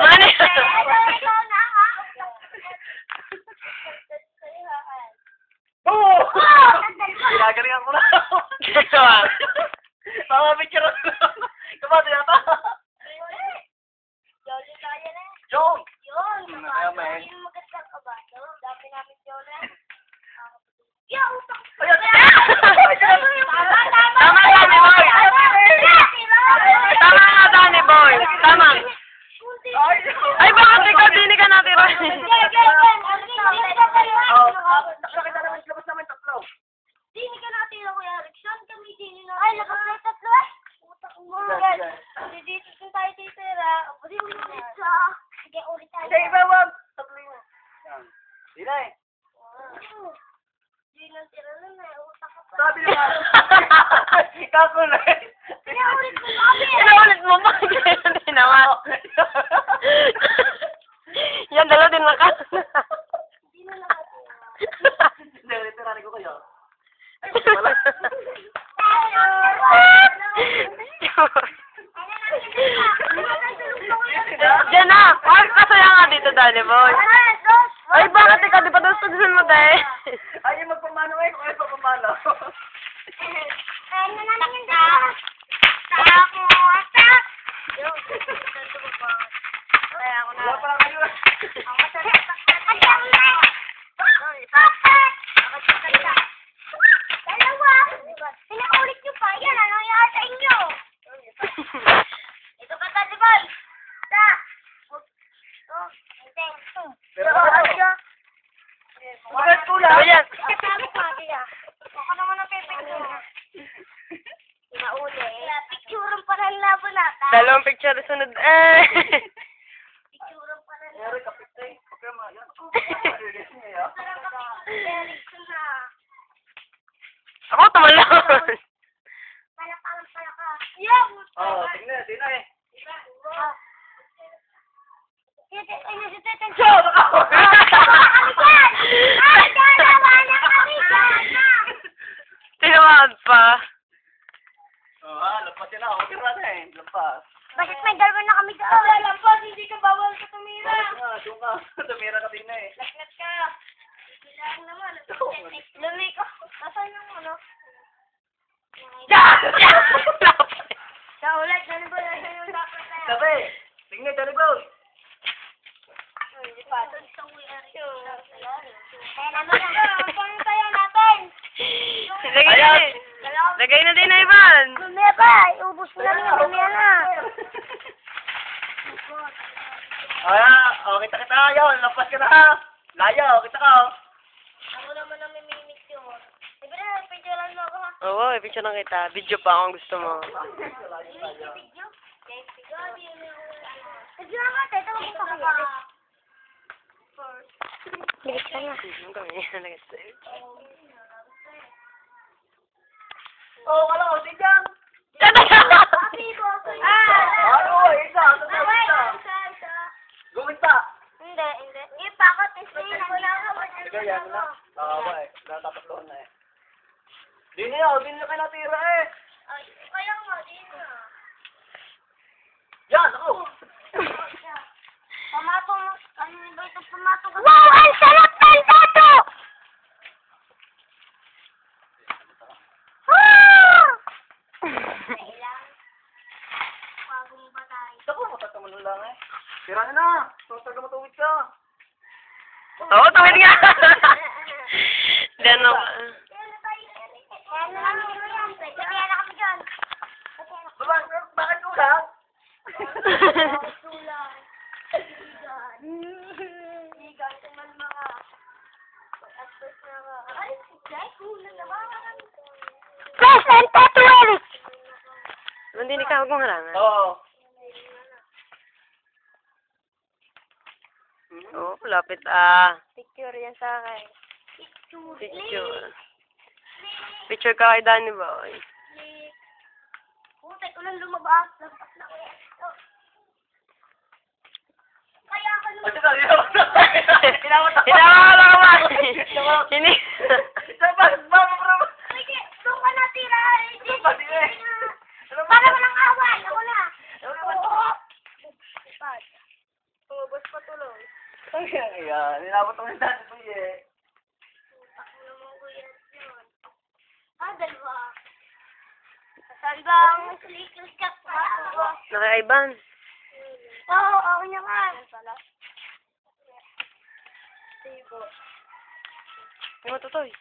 Mani. Oo! Ginagalingan ko na. Mga picture na. Kumati na ta. Jong! Yun, maganda ka ba? Dami namin yun eh. Tama ka ni Boy. Tama nga Danny Boy. Tama. Ay, bakit ikaw dini ka natira? Nakita naman, labas naman tatlo. Dini ka natira, Kuya Rick. Saan kami dini na? Ay, labas na tatlo eh. Utak mo. Dito tayo titira. Pwede mo ulit sa. Sige, ulit tayo. Sige, bawag. Tatlo yun. Di na eh. Dini ang tira nun eh. Utak ka pa. Sabi naman. Kakulay. Pinaulit mo sabi eh. Pinaulit mo pa. Hindi naman. Yan, dalawa din na ka. Hindi na nakatira. Hindi, retirari ko kayo. Diyan na. Ay, kasaya nga dito, Danny Boy. Ay, bakit ikaw? Di pa doon studion mo, tayo? Ay, yung magpamano eh. Kung ano pagpamano. Ano na naman ka? Ako, atak! Kaya ako na. Wala pa lang kayo. Ako sa tatak na niya. Papat! Dalawa! Pinaulit nyo pa. Yan, ano yung sa inyo? Ito ka, Tati Boy. Isa. Pero ano siya? Bakit kulang? Ayan. Kasama ko, Ate, ah. Ako naman ang pipicture. Pinauli. Picture pa ng labo nata. Dalawang picture sunod. Eh. Picture pa ng Meron kapit eh. Okay, ma. Yan. Ako, tumalon. Palakaran pala ka. Yeah! Oo, tingnan. Di na eh. Show! Tinawag pa. Oo, lampas yun ako. Tira na eh. Lampas. Bakit may dalawa na kami doon? Lampas, hindi ka bawal ka tumira. Doon ka. Tumira ka din na eh. Lagnat ka. Bilang naman. Lumi ko. Asan yung ano? Sa ulit, ganun ba na yung dapat na yan? Sabi. Tingnan, Danny Boy. Hindi pa. Kaya naman yan. Pang tayo natin. Lagay na din na Ivan. Lumia ba? Ubus mo lang yung lumia na. Kita kita. Yun, lampas ka na ha. Layo, kita ka. Ako naman ang mimimik yun. Sabi na, picturean mo ako ha. Oo, picture lang kita. Video pa kung gusto mo. Video? Video naman, tayo tawag ko pa kayo. Bilis ka na. Oo, kala ko. Tingnan. Happy boss. Ano? Isa. Gumit pa. Hindi. Ipakot, isinin. Sige, yan na. Tama eh. Natatatlohan na eh. Di na kayo natira eh. Ay, kaya nga, di na. Yan, ako. Pamatong, ano ba ito pamatong? Wow, ang sarap ng tato! Kailang, pagong batay. Ako, matataman lang eh. Tira na. Taga matuwid ka. Oo, tawid nga. Diyan ako. Kaya na kami dyan. Bakit kulang? Tulang. Higan. Tuman mga. At-first na nga. Ay, kulang naman. Present at Eric. Hindi ka huwag mong harangan. Oo. Oo, lapit ah. Picture yan sa akin. Picture. Picture ka kay Danny Boy. Putek ko lang lumabas. Lampas na ko yan. Kaya ako Hinawa ka lang ba? Hini. Sige, doon ka natira. Para walang awan. Ako na. Oo. Ayan, ninabot mo yung dati po eh. Dalawa. Saan ba ang slickers ka pa? Nakaiban. Oo, ako naman. Hindi mo tutoy.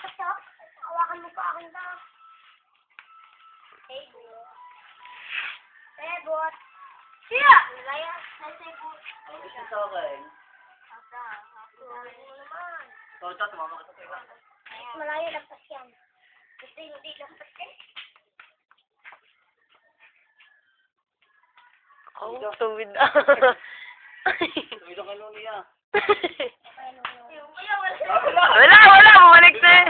Stop. Hawakan mo pa akin na. Hey, bot. Siya! Laya, nasa bot. Ito sa akin. So, ito, tumama ka sa Malayo lampas yan. Gusto yung hindi lampas eh. Oh, tuwid na. Tumito ka nun niya. Yung kuya, wala. Wala, bumalik na eh.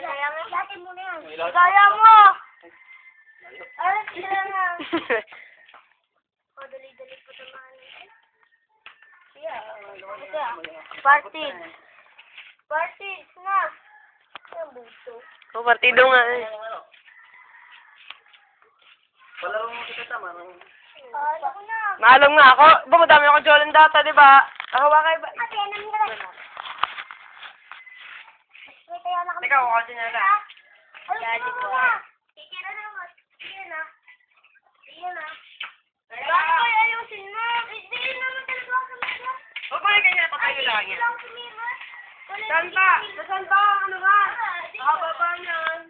Sayangin natin muna yan. Sayang Sayang mo! Ay, sila na. Dali-dali po naman. Partid na. Ang buto. Oh, partido nga eh. Palaro mo kita tama. Ako na. Maalam nga ako. Ba, madami ako Jolan data, di ba? Ako ba kayo ba? Ate, namin ka. Wait, tayo na kami. Ikaw, ako kasi nila. Dali po. Titira na naman. Sige na. Bakit ko ayusin mo? Hindi naman talaga ako sumira. Huwag mo na ganyan, patayo lang Hindi yan. lang sumira. Saan ba? Saan ba? Ano ba? Nakababa niyan.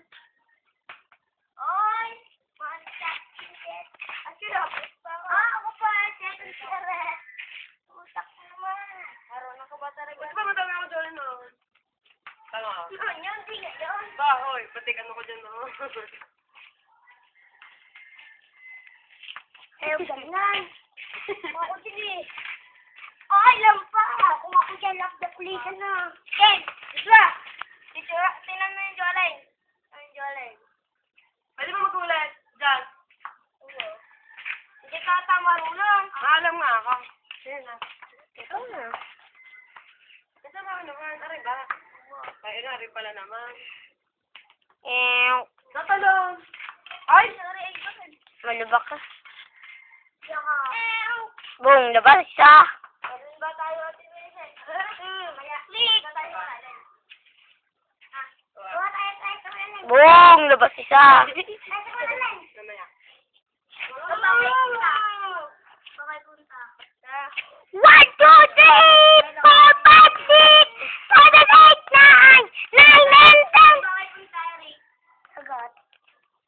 Oy! Ako pa, second sere. Utak mo naman. Marunong ka ba talaga? Di ba madami ako Jolan noon? Tama. Yun, di nga yun. Ba, hoy, patikan ako dyan no. Ganyan. Ako sige. Ay, lampa. Kung ako dyan, lock the police na. Ken, isa. Tinan mo yung jolay. Yung jolay. Pwede ba magulat? Dyan. Hindi ka ata marunong. Maalam nga ako. Sige na. Ito na. Kasama ko naman. Aray ba? Ay, aray pala naman. Natalong. Ay! Sorry, ay bakit? Malubak ka. Saka. Bong, labas siya. Meron ba tayo atin Wilson? Maya. Click. Ba tayo alin? Gawa tayo alin. Bong, labas siya. Tayo alin. Mamaya. Bakit punta? 1, 2, 3, 4, 5, 6, 7, 8, 9, 10. Bakit punta, Rick? Agad.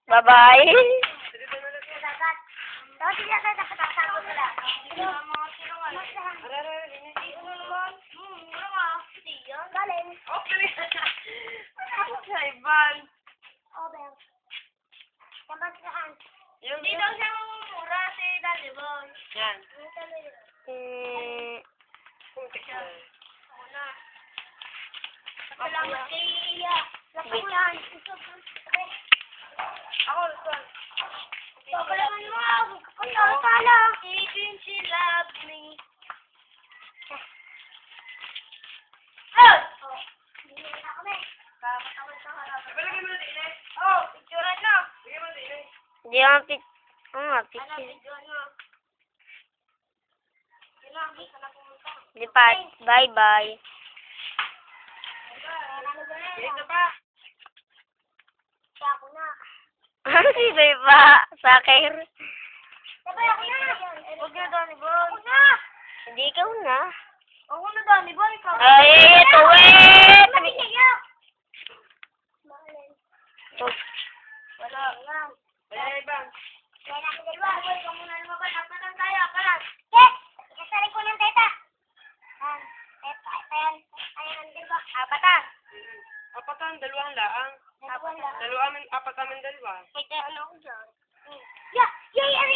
Bye-bye. Agad. Tapos sila tayo dapat tasago sila. Mga silungan. Ano naman? Mura nga. Hindi yan. Galing. Okay. Ako siya, Ivan. Bel. Sabag saan? Hindi daw siya mura si Daddy Boy. Yan. Putik siya. Ako na. Salamat kay Iya. Lapag yan. Ako, son. Papalaman mo ako. Kapag pala. Even she loved me. Hindi na kami. Kakatawad sa harap. Balagay mo na din eh. Picturean na. Bigyan mo na din eh. Hindi ako Ano, picturean na. Yun lang, gusto na pumunta. Lipat. Bye-bye. Dito pa. Siya ako na. Si Beba. Sakir. Sabay ako na. Huwag na, Donnie Boy. Ako na. Hindi ikaw na. Ako na, Donnie Boy. Ay, ito eh. Mabigayak. Wala lang. Wala, Ivan. Kaya natin dalawa. Boy, kung muna lumabas. Apatan tayo. Kalan. Yes! Ikasari ko ng teta. Ayan. Ayan, dalawa. Apatan. Apatan, dalawang laang. Apat amin dalawa. May tayo ano ako dyan.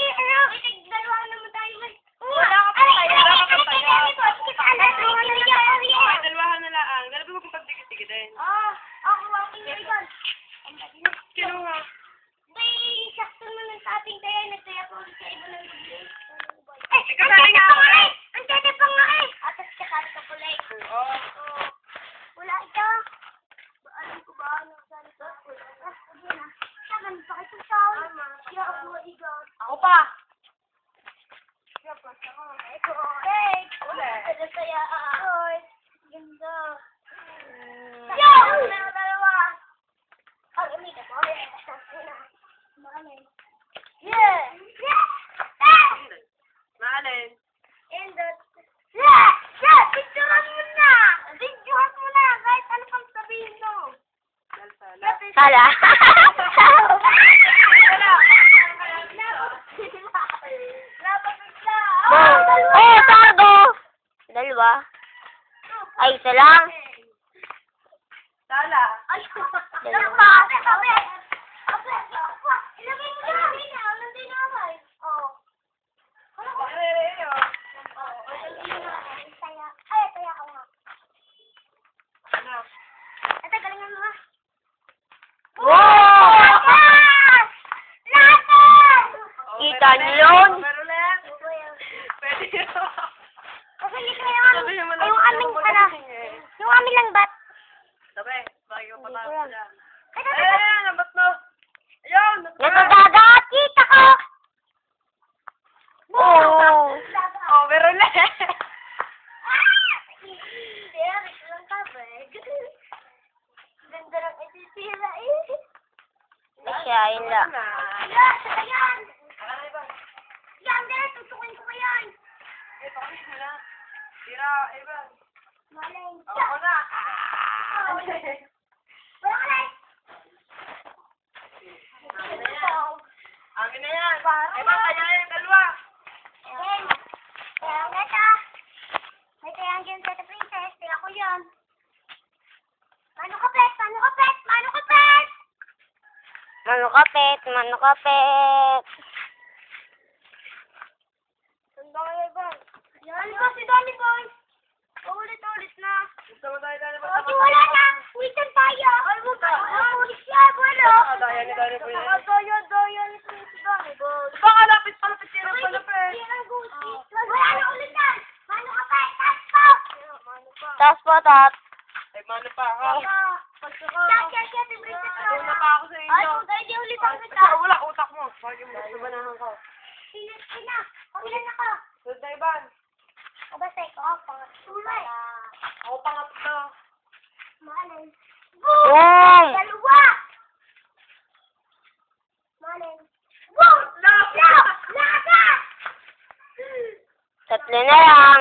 Ano? Dalawa naman tayo. Wala ka pa tayo. Ay, dalawahan na laang. Dalawa mo kung pagdikit-dikit din. Ako walking na ikaw. Kinuha. May sakto naman sa ating tayo. Nagtaya ko sa iba ng video. Ikaw na nga ako eh. Ang tete pa nga eh. Atas ka kari ka pala eh. Oo. Wala ito. Alam ko ba ano sa ito? Sige na. Sabi, bakit yung tao saya. Ay, ganda. Yo! Meron dalawa. Ay, umika po. Yeah! Yeah! Maalin. And yeah! Yeah! Picturean mo na! Videohan mo na! Kahit ano pang sabihin mo. Sala. Oh, sardo. Dalawa. Ay, isa lang. Sala. Ay, dalawa. Kape! Ilagay mo na! Nandun na ako eh. Oo. Ay, taya ka nga. Ate, galingan mo ha. Wow! Lahat! Lahat! Kita niyo yun? Pero lang. Pwede yun. Kasi hindi ko yung Sabihin mo lang. ay, yung aming ano, yung aming lambat. Sabi, bagay ko Hindi ko patapos yan. dyan. Ay, Eh, nabat mo. Ayun. Nasa dagat, kita ko. Oh. Oh, pero lang. Derek lang kabeg. Ganda ng isisira eh. Siya, yun lang. Ayan, saka yan. Yan, Derek, tutukin ko yan. Ito kami na. Tira, Evan. Malay. Ako na. Wala ka na. Amin na yan. Evan, kaya yung dalawa. Ayan. Kaya nga ta. May kayang dyan sa princess. Kaya ko yan. Mano kapet, mano kapet, mano kapet. Mano kapet, mano kapet. Sanda ka na ba? Yan ba si Donny Boy? Ulit-ulit na. Gusto mo tayo dali Kasi wala na. Witan tayo. Ay, wag ka. Ulit siya. Wala. Daya ni Donny Boy. Daya ni si Donny Boy. Baka lapit sila palapit. Wala na ulit yan. Mano kapet, tasko. Tapos po, tat. Ay, mano pa ako. Kaya, si princess Una pa ako sa Ay, inyo. kung tayo di ulit ang kita. Ikaw, wala, utak mo. Bagay mo, sabanahan ko. Sina. Pakilan ako. Sunod na Ivan. O basta ikaw, pangatulay. Ako pangatlo. Malin. Boom! Dalawa! Malin. Boom! Lahat! Lahat! Tatlo na lang.